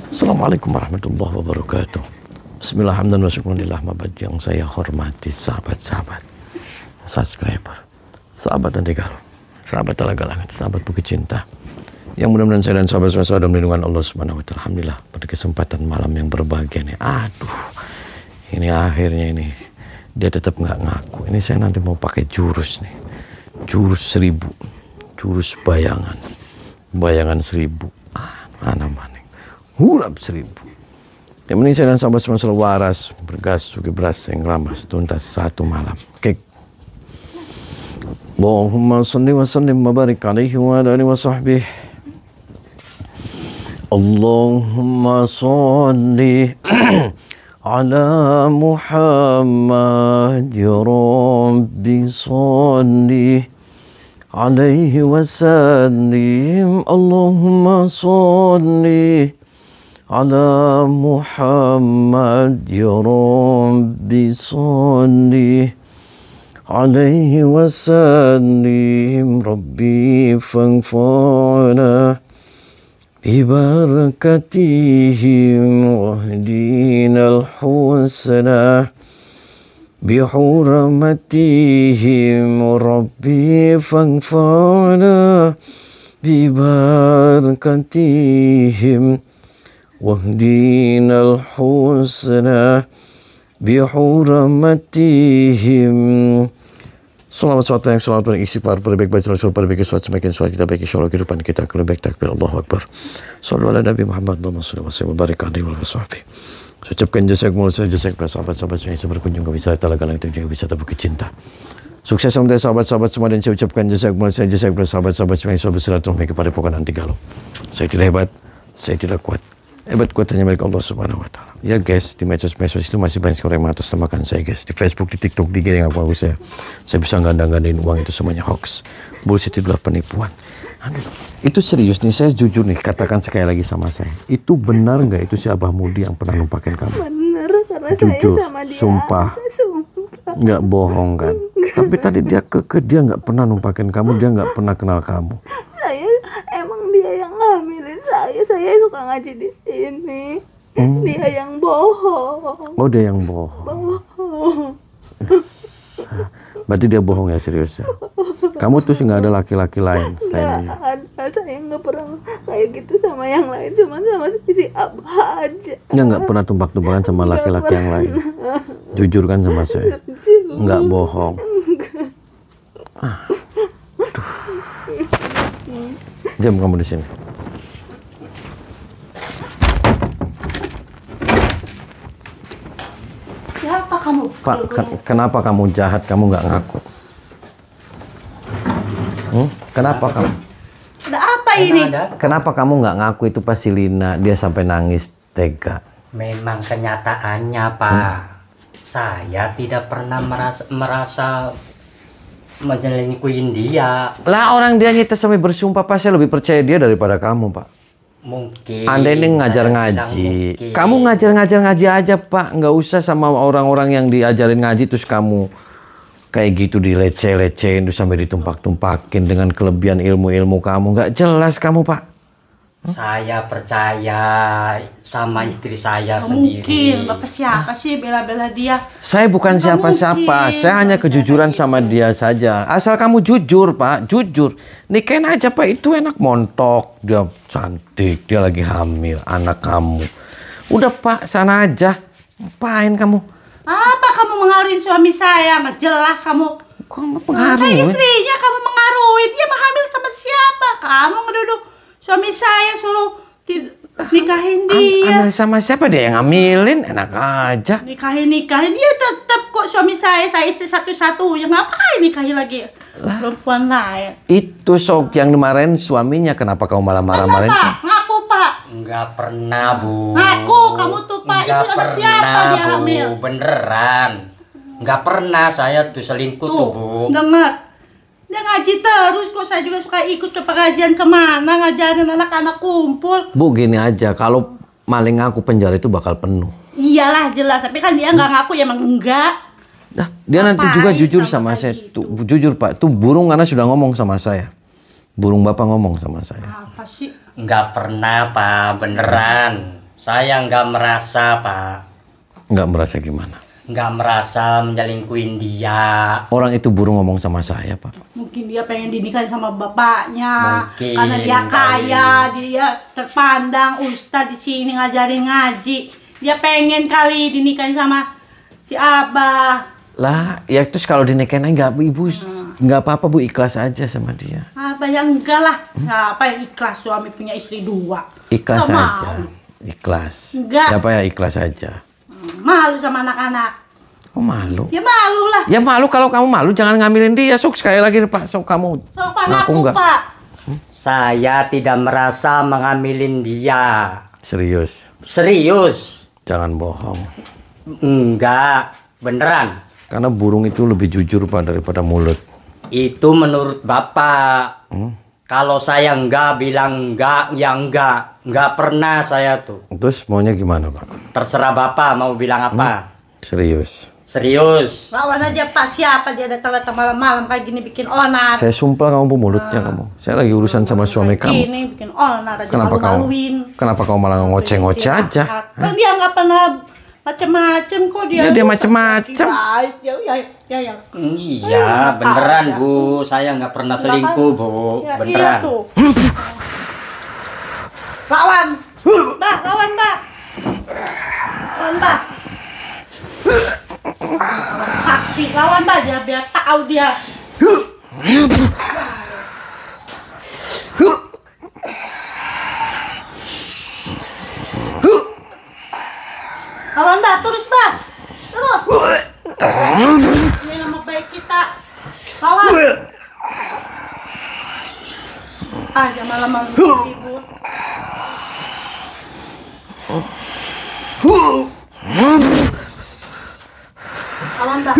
Assalamualaikum warahmatullahi wabarakatuh. Bismillahirrahmanirrahim. Yang saya hormati sahabat-sahabat, subscriber, sahabat dan Tegalo, sahabat Talaga Langit, sahabat Bukit Cinta, yang mudah-mudahan saya dan sahabat semua dalam lindungan Allah Subhanahu wa Ta'ala. Alhamdulillah pada kesempatan malam yang berbahagia nih. Aduh, ini akhirnya ini dia tetap nggak ngaku. Ini saya nanti mau pakai jurus nih, jurus 1000, jurus bayangan 1000. Mana hurap 1000. Yang penting saya dan sahabat semua selalu waras, bergas, sugi beras, yang ramas, tuntas satu malam. Oke. Allahumma salli wa sallim wa barik alaihi wa ala alihi wa sahbihi. Allahumma salli ala Muhammad ya Rabbi salli alaihi wa sallim. Allahumma salli ala Muhammad ya Rabbi salli alaihi wa sallim. Rabbi fanfa'na bibarakatihim wahdina al-husna bihurmatihim. Rabbi fanfa'na bibarakatihim wahdina al-husna bihurmatihim. Selama suatu yang selamat berisi para perbaik baik selalu perbaiki suatu semakin suatu kita baiki insyaallah kehidupan kita akan lebih baik. Takbir Allahu Akbar. Sallu ala Nabi Muhammad sallallahu alaihi wa barik alaihi wa sahbihi. Ucapkan jazakumullah khairan kepada sahabat-sahabat semua yang berkunjung ke wisata Talaga Langit dan juga wisata Bukit Cinta. Sukses untuk sahabat-sahabat semua dan saya ucapkan jazakumullah khairan kepada sahabat-sahabat semua yang bersilaturahmi kepada Pokonan Tegalo. Saya tidak hebat, saya tidak kuat. Hebat kuat hanya milik Allah Subhanahu wa Ta'ala. Ya guys, di medsos-medsos itu masih banyak orang yang mengatasnamakan saya guys. Di Facebook, di TikTok, di IG yang aku saya bisa gandang-gandain uang itu semuanya hoax. Bullshit, itu adalah penipuan. Aduh, itu serius nih, saya jujur nih, katakan sekali lagi sama saya. Itu benar nggak itu si Abah Mudi yang pernah numpakin kamu? Bener, karena jujur, saya sama dia. sumpah. Nggak bohong kan? Tapi tadi dia dia nggak pernah numpakin kamu, dia nggak pernah kenal kamu. Saya emang dia yang ngambilin saya suka ngaji di sini. Dia yang bohong. Oh, dia yang bohong. Bohong. Berarti dia bohong ya, serius ya? Kamu tuh sih nggak ada laki-laki lain selain dia? Nggak ada, saya nggak pernah kayak gitu sama yang lain, cuma sama si Abah aja. Ya nggak pernah tumpak-tumpakan sama laki-laki yang lain. Jujur kan sama saya? Nggak bohong. Jam kamu di sini. Siapa kamu? Pak, kenapa kamu jahat? Kamu nggak ngaku? Kenapa kamu? Ada apa ini? Kenapa kamu nggak ngaku itu pas si Lina dia sampai nangis tega? Memang kenyataannya Pak, saya tidak pernah merasa menyelingkuhin dia. Lah orang dia nyita sampai bersumpah, Pak, saya lebih percaya dia daripada kamu, Pak. Mungkin. Anda ini ngajar ngaji. Kamu ngajar ngaji aja, Pak. Nggak usah sama orang-orang yang diajarin ngaji terus kamu kayak gitu dileceh-lecehin terus sampai ditumpak-tumpakin dengan kelebihan ilmu-ilmu kamu. Nggak jelas kamu, Pak. Saya percaya sama istri saya sendiri. Mungkin, Bapak siapa sih bela-bela dia? Saya bukan siapa-siapa. Saya hanya kejujuran sama dia saja. Asal kamu jujur, Pak. Jujur. Nikahin aja, Pak. Itu enak, montok. Dia cantik. Dia lagi hamil. Anak kamu. Udah, Pak. Sana aja. Ngapain kamu? Apa kamu mengaruhin suami saya? Nggak jelas kamu. Kamu Saya pengaruh. istrinya, kamu mengaruhin. Dia hamil sama siapa? Kamu ngeduduk suami saya suruh nikahin dia. Hamil sama siapa? Dia yang ngamilin. Enak aja. Nikahin dia tetap kok suami saya istri satu-satunya. Ngapain nikahin lagi? Perempuan lain. Itu sok yang kemarin suaminya. Kenapa kamu malah marah-marahin? Ngaku, Pak. Enggak pernah, Bu. Ngaku kamu tuh, Pak. Enggak Itu anak siapa dia Bu. hamil? Beneran. Enggak pernah saya tuh selingkuh tuh, Bu. Dengar. Dia ngaji terus kok, saya juga suka ikut ke pengajian kemana ngajarin anak-anak kumpul. Bu, gini aja, kalau maling ngaku penjara itu bakal penuh. Iyalah jelas, tapi kan dia nggak ngaku ya emang enggak. Nah, dia nanti juga jujur sama saya. gitu? Tuh, jujur Pak, tuh burung karena sudah ngomong sama saya. Burung Bapak ngomong sama saya. Apa sih? Enggak pernah, Pak, beneran. Saya nggak merasa, Pak. Nggak merasa gimana? Nggak merasa menyelingkuhin dia. Orang itu burung ngomong sama saya, Pak. Mungkin dia pengen dinikahin sama bapaknya. Mungkin Karena dia kaya, kali. dia terpandang ustadz di sini ngajarin ngaji. Dia pengen kali dinikahin sama si Abah. Lah, ya terus kalau dinikahin aja Ibu nggak apa-apa Bu, ikhlas aja sama dia. Abah yang enggak lah. Apa yang ikhlas, suami punya istri 2. Ikhlas Nggak aja. mau. Ikhlas. Enggak. Siapa ya ikhlas aja. Malu sama anak-anak. Oh malu. Ya malu lah. Ya malu, kalau kamu malu jangan ngambilin dia. Sok sekali lagi Pak, sok kamu. Sok Pak, ngaku ngaku nggak? Pak. Saya tidak merasa mengambilin dia. Serius, Serius. jangan bohong. Enggak, beneran. Karena burung itu lebih jujur Pak daripada mulut. Itu menurut Bapak. Kalau saya enggak bilang enggak, ya enggak. Enggak pernah saya tuh. Terus maunya gimana Pak? Terserah Bapak mau bilang apa. Serius. Serius. Lawan aja Pak, siapa dia datang-datang malam-malam kayak gini bikin onar. Saya sumpah kamu pemulutnya kamu. Saya lagi urusan sama suami kamu. Gini bikin onar aja, Kenapa malu-maluin. Kenapa kamu malah ngoceh-ngoceh aja? Kan dia nggak pernah macem-macem kok dia. Ya, dia macem-macem. Baik, ya. Iya, beneran Bu. Saya nggak pernah selingkuh Bu. Ya, Beneran. Iya tuh. Lawan. Mbak, lawan Mbak. Lawan Mbak. Sakti, lawan Mbak dia biar tahu dia. Lawan Mbak, terus Mbak. Terus. Ini nama baik kita. Lawan. Jangan malam-malam ribut. Lawan Mbak.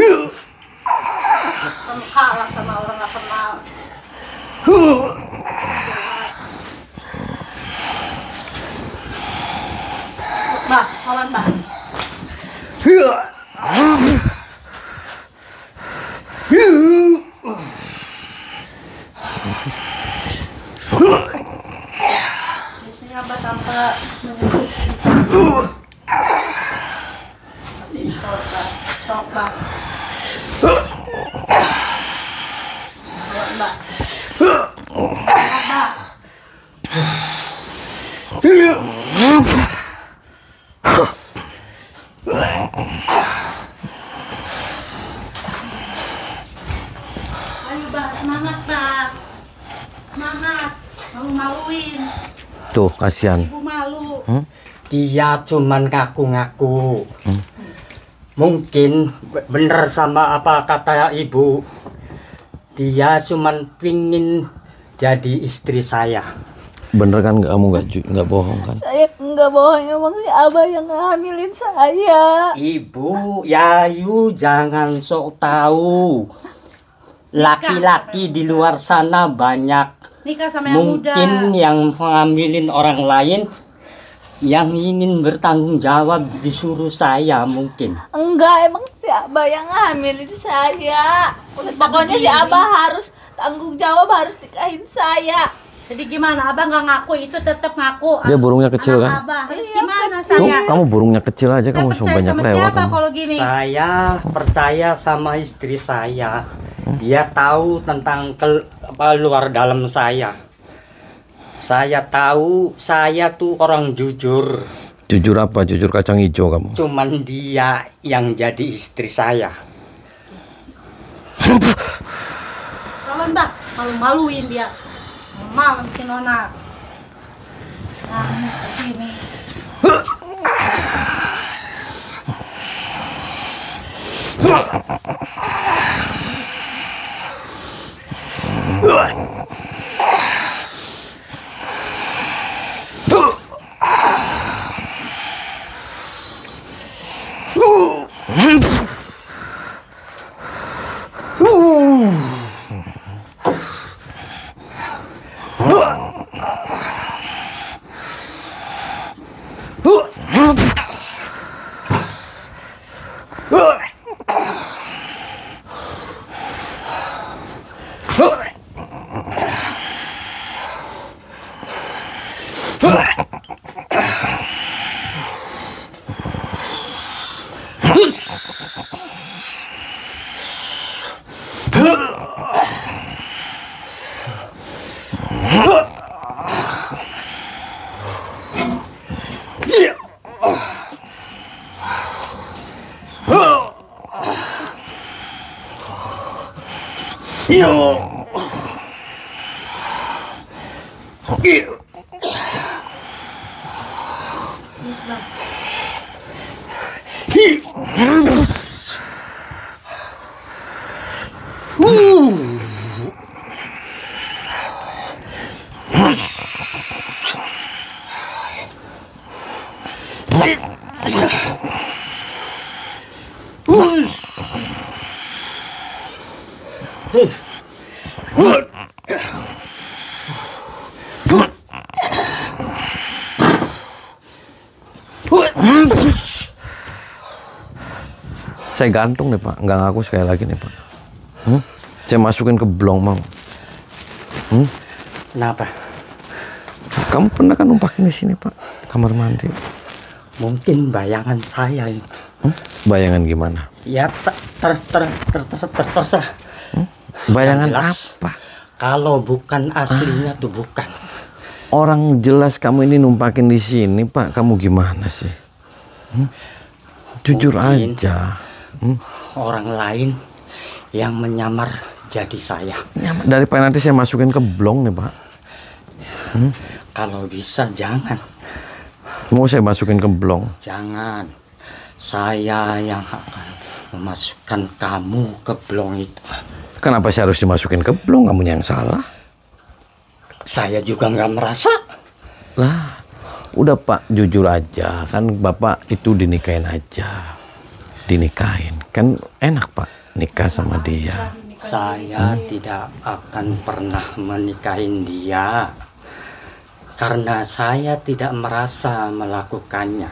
Kamu kalah sama orang gak kenal. Mbak, lawan Mbak. Biasanya Mbak tanpa menyentuh bisa. Stop, Mbak. Lawan Mbak. Mbak. Ayo Mbak, semangat Mbak. Semangat. Malu-maluin. Tuh, kasihan. Ibu malu. Dia cuman ngaku-ngaku. Mungkin bener sama apa kata ibu. Dia cuman pingin jadi istri saya. Bener kan kamu nggak bohong kan? Saya enggak bohong, emang si Abah yang ngehamilin saya. Ibu, Yayu jangan sok tahu. Laki-laki di luar sana banyak. Nikah sama yang muda. Mungkin yang mengambilin orang lain, yang ingin bertanggung jawab disuruh saya mungkin. Enggak, emang si Abah yang ngehamilin saya. Pokoknya si begini. Abah harus tanggung jawab, harus nikahin saya. Jadi gimana? Abah nggak ngaku, itu tetap ngaku. Dia burungnya kecil Anak kan? Abah. Terus Iya, gimana Tuh, saya? kamu burungnya kecil aja, Saya kamu percaya banyak sama lewat. siapa Kamu. kalau gini? Saya percaya sama istri saya. Dia tahu tentang luar dalam saya. Saya tahu saya tuh orang jujur. Jujur apa? Jujur kacang hijau kamu. Cuman dia yang jadi istri saya. Lawan Mbak, malu-maluin dia. Malu bikin onar. Nah, ini. Saya gantung nih Pak, nggak ngaku sekali lagi nih Pak. Saya masukin ke blong mau. Kenapa? Kamu pernah kan numpakin di sini Pak, kamar mandi. Mungkin bayangan saya itu. Bayangan gimana? Ya terserah. Bayangan Jelas. apa? Kalau bukan aslinya tuh bukan. Orang jelas kamu ini numpakin di sini Pak, kamu gimana sih? Jujur Mungkin aja. orang lain yang menyamar jadi saya. Daripada nanti saya masukin ke blong nih Pak. Kalau bisa jangan. Mau saya masukin ke blong? Jangan. Saya yang akan memasukkan kamu ke blong itu. Kenapa saya harus dimasukin ke blong? Kamu yang salah. Saya juga nggak merasa. Lah, udah Pak, jujur aja. Kan Bapak itu dinikahin aja. Dinikahin. Kan enak Pak, nikah sama dia. Saya tidak akan pernah menikahin dia. Karena saya tidak merasa melakukannya.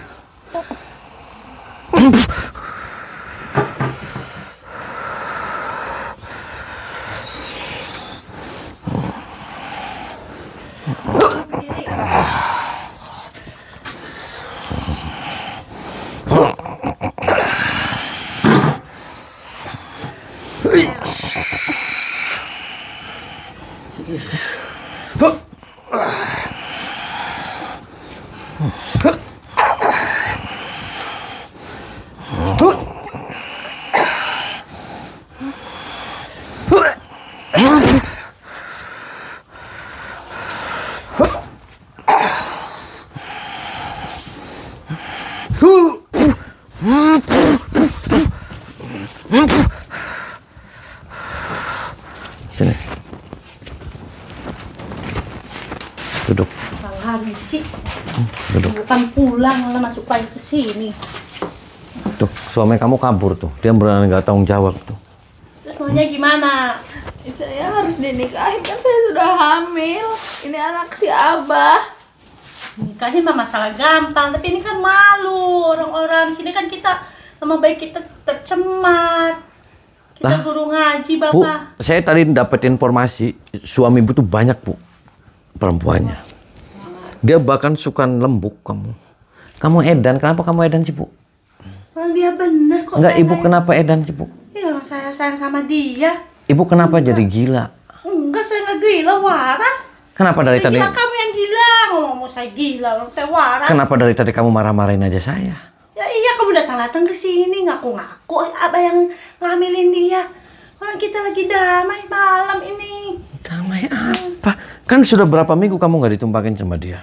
Sini. Duduk. Habis sih. Duduk. Bukan pulang malah masuk lagi ke sini. Tuh, suami kamu kabur tuh. Dia beneran nggak tanggung jawab tuh. Terus maunya gimana? Saya harus dinikahin, kan saya sudah hamil. Ini anak si Abah. Nikahin mah masalah gampang, tapi ini kan malu orang-orang. Di sini kan kita nama baik kita tercemar. Kita Lah, guru ngaji, Bu, Bapak. saya tadi dapat informasi suami ibu tuh banyak Bu perempuannya. Dia bahkan suka lembuk kamu. Kamu edan, kenapa kamu edan sih Bu? Orang dia bener kok. Enggak, saya ibu sayang. kenapa edan sih Bu? Iya, orang saya sayang sama dia. Ibu kenapa jadi gila? Enggak, saya nggak gila, waras. Kenapa dari tadi? Gila kamu yang gila. Ngomong saya gila, orang saya waras. Kenapa dari tadi kamu marah-marahin aja saya? Ya iya, kamu datang-datang ke sini ngaku-ngaku Abah yang ngamilin dia. Orang kita lagi damai malam ini. Damai apa? Kan sudah berapa minggu kamu nggak ditumpakin sama dia?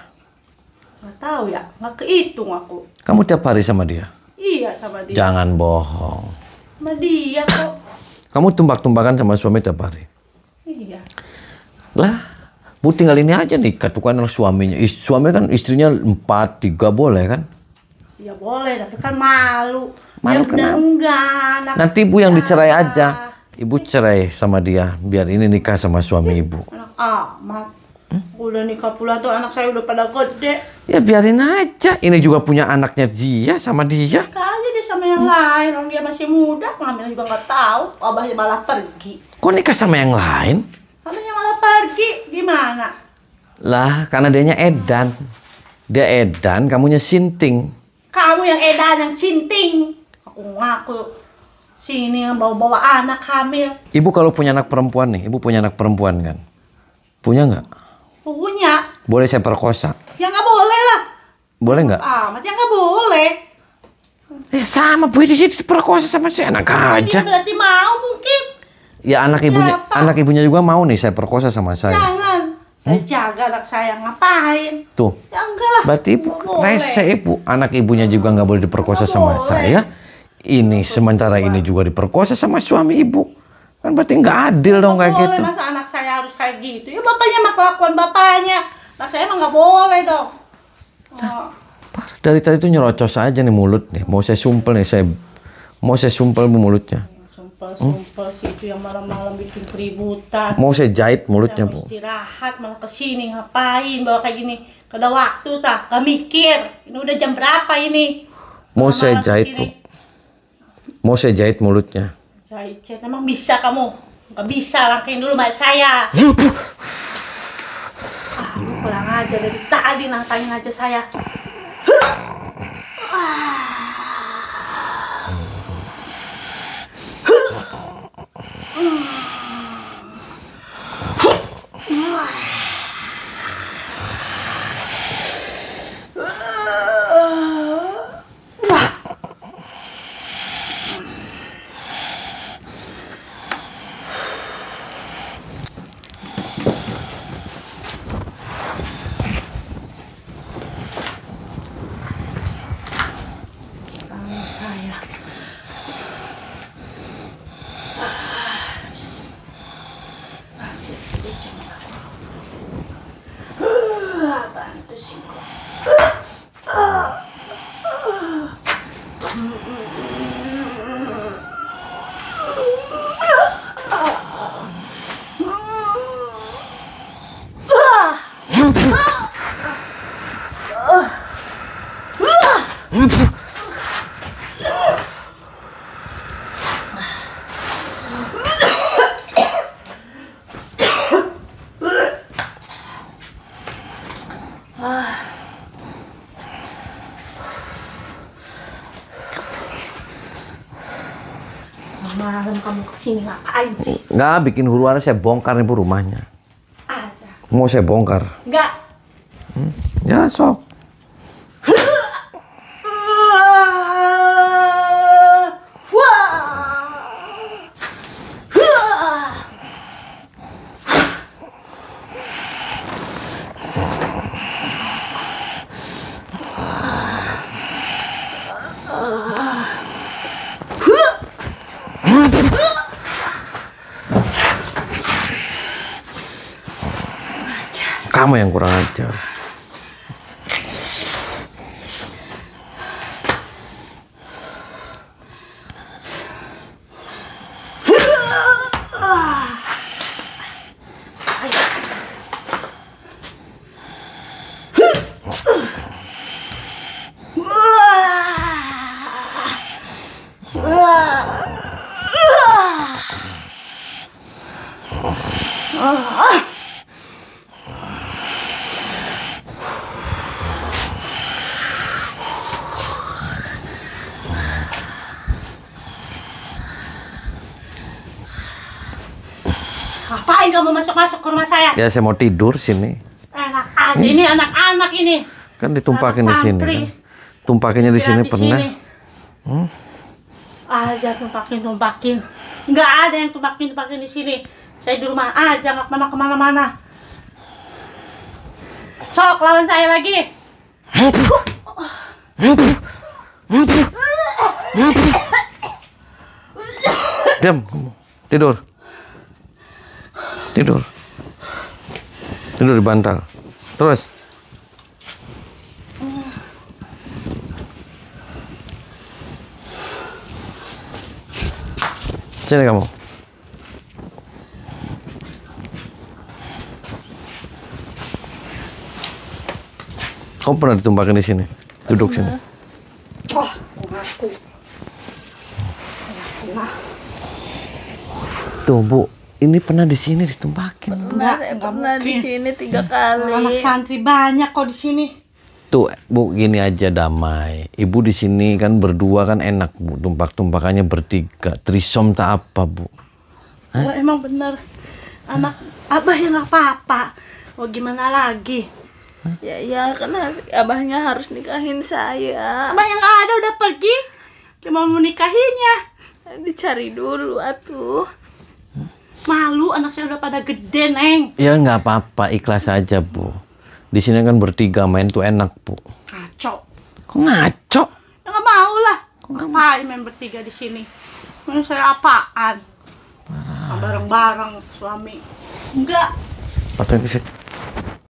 Nggak tahu ya, nggak kehitung aku. Kamu tiap hari sama dia? Iya sama dia. Jangan bohong. Sama dia kok. Kamu tumbak-tumbakan sama suami tiap hari? Iya. Lah, Bu tinggal ini aja nikah tuh kan suaminya. Suami kan istrinya 4, 3 boleh kan? Ya boleh, tapi kan malu. Malu Ya benar kenapa? enggak. Anak Nanti Ibu yang dicerai siapa? aja. Ibu cerai sama dia biar ini nikah sama suami Ibu. Anak amat. Udah nikah pula tuh anak saya udah pada gede. Ya biarin aja. Ini juga punya anaknya dia sama dia. Nikah aja dia sama yang lain. Orang dia masih muda, ngambil juga nggak tahu. Abahnya malah pergi. Kok nikah sama yang lain? Abahnya malah pergi. Gimana? Lah, karena dianya edan. Dia edan, kamunya sinting. Kamu yang edan, yang sinting. ngaku-ngaku sini yang bawa-bawa anak hamil. Ibu kalau punya anak perempuan nih, ibu punya anak perempuan kan? Punya nggak? Punya. Boleh saya perkosa? Ya nggak boleh lah. Boleh nggak? Amat ya nggak boleh. Sama Bu, dia diperkosa sama si anak Dia aja. berarti mau mungkin. Ya anak ibunya juga mau nih saya perkosa sama saya. Jangan. Saya jaga anak saya ngapain? Tuh. Ya enggak lah. Berarti ibu Nggak boleh. rese ibu. Anak ibunya juga nggak boleh diperkosa Nggak sama boleh. saya. Ini sementara ini juga diperkosa sama suami ibu. Kan berarti nggak adil dong kayak Nggak boleh, gitu. masa anak saya harus kayak gitu? Ya bapaknya mah kelakuan bapaknya. Anak saya mah nggak boleh dong. Oh. Dari tadi tuh nyerocos aja nih mulut nih. Mau saya sumpel nih, mau saya sumpel bu mulutnya. Sumpel sih itu yang malam-malam bikin keributan. Mau saya jahit mulutnya Yang bu. istirahat malah kesini ngapain bawa kayak gini? Kada waktu tak, gak mikir. Ini udah jam berapa ini? Mau saya Malam-malam jahit kesini. tuh. Mau saya jahit mulutnya. Jahit, emang bisa kamu? Gak bisa, langkain dulu mayat saya. Lu kurang aja dari tadi nantangin aja saya. Saya masih sedikit bantu sih malam kamu kesini ngapain sih? Nggak, bikin huru hara saya bongkar ibu rumahnya. Aja. Mau saya bongkar. Enggak. Ya sok. Kamu yang kurang ajar. Ngapain kamu masuk-masuk ke rumah saya? Ya saya mau tidur sini. Enak aja ini anak-anak ini. Kan ditumpakin di sini. Santri. Kan. Tumpakinnya di sini Istirahat pernah. sini. Aja tumpakin. Nggak ada yang tumpakin di sini. Saya di rumah aja, nggak kemana-mana. Sok, lawan saya lagi. Diam, kamu. Tidur. Tidur di bantal. Terus. Sini kamu. Kamu pernah ditumpakin di sini? Duduk sini. Wah, aku. Tuh Bu, ini pernah di sini ditumpakin. Saya pernah di sini 3 kali. Anak santri banyak kok di sini. Itu Bu gini aja damai. Ibu di sini kan berdua kan enak Bu, tumpak-tumpakannya bertiga. Trisom tak apa Bu. Kalau emang bener anak abah yang nggak apa-apa, mau gimana lagi? Ya karena abahnya harus nikahin saya. Abah yang nggak ada udah pergi, gimana mau nikahinnya? Dicari dulu atuh. Malu, anak saya udah pada gede, Neng. Ya nggak apa-apa, ikhlas aja Bu. Di sini kan bertiga main tuh enak Bu. Kacau. Kok ngaco? Ya nggak mau lah. Ngapain main bertiga di sini? Main saya apaan? Bareng-bareng suami. Enggak. Patah